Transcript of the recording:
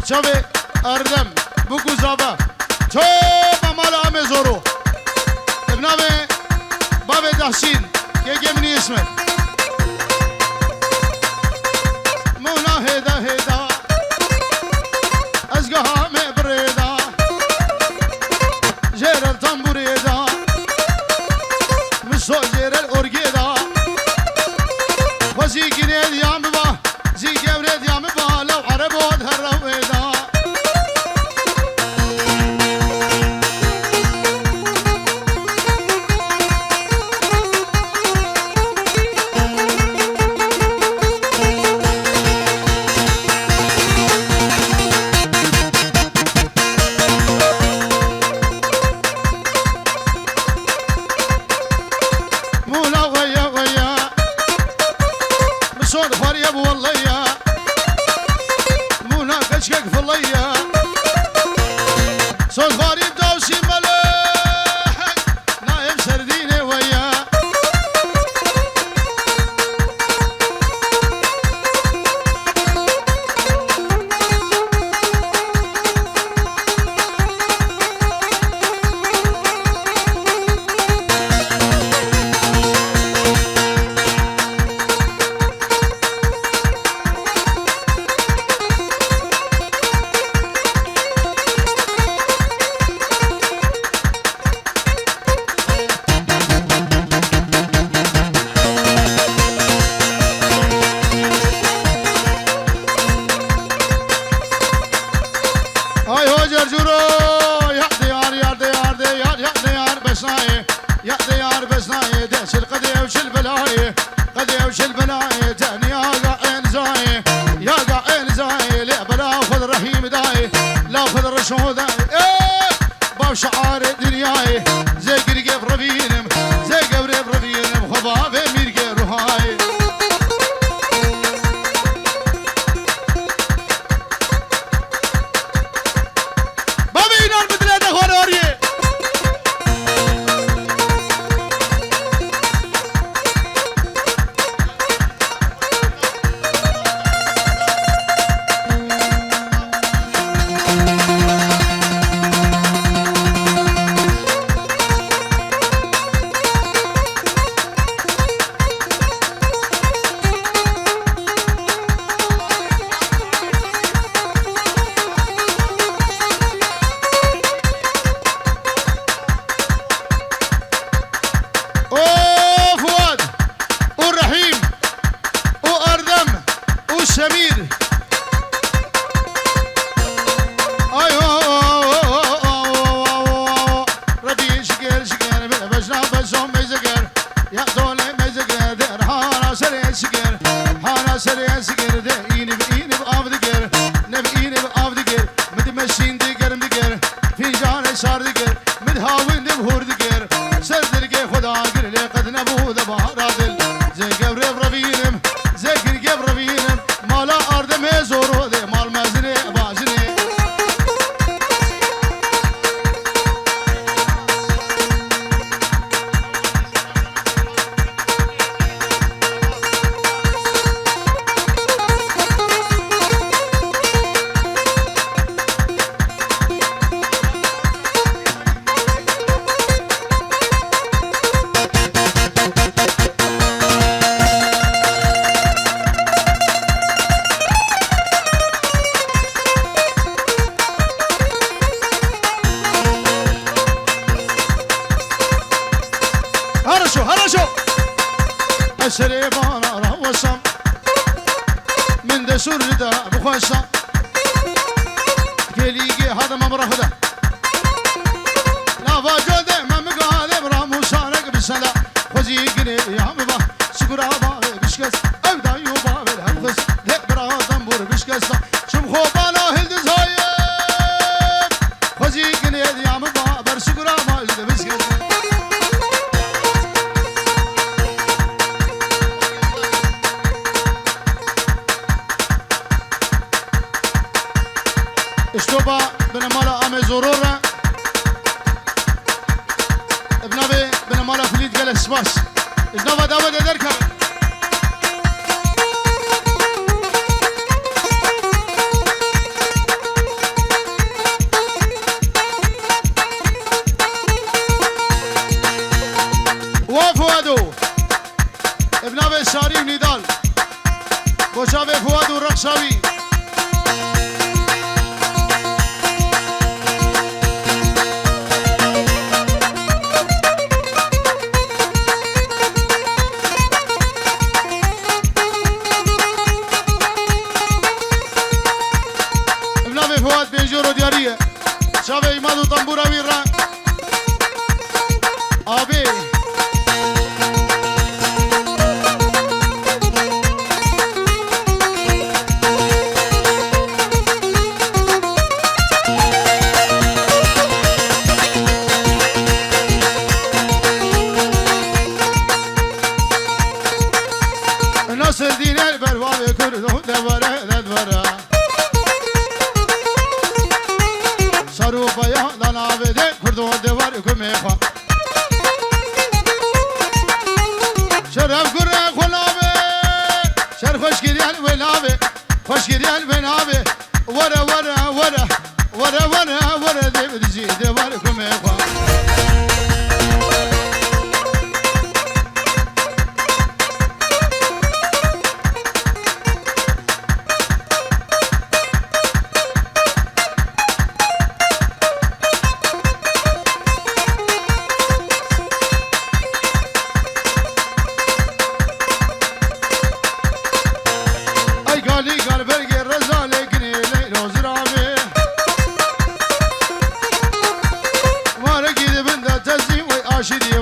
چاوه اردم بگو زابا تو مال آمزورو ابنامه باب دحشین که گمنی اسمه مونا هیدا هیدا از گهام بریدا جرل تنبوریدا مسو جرل ارگیدا وزی گینه دیام با زی گوره دیام با لو عربود هر رویدا اشتوبا بنمالا ام زورورا ابنابي بنمالا فليت قال سباس اشنوبا داود ادركر وشافي فؤاد والرخشاوي ابن فؤاد بيجورو دياريه شافي إمادو طنبورة ويرا آبي نصر دين البرواب كردو دبره دبره سرو بيا لنا بده كردو دبر كميخا شرف كره خلابه شرف خوش كريان ولابه خوش كريان بنابه ورا ورا ورا ورا ورا ورا دبرجي دبر كميخا قالي قال برقي الرزال يقني ليل وزرامي ما رقيد بنت تزي واشدي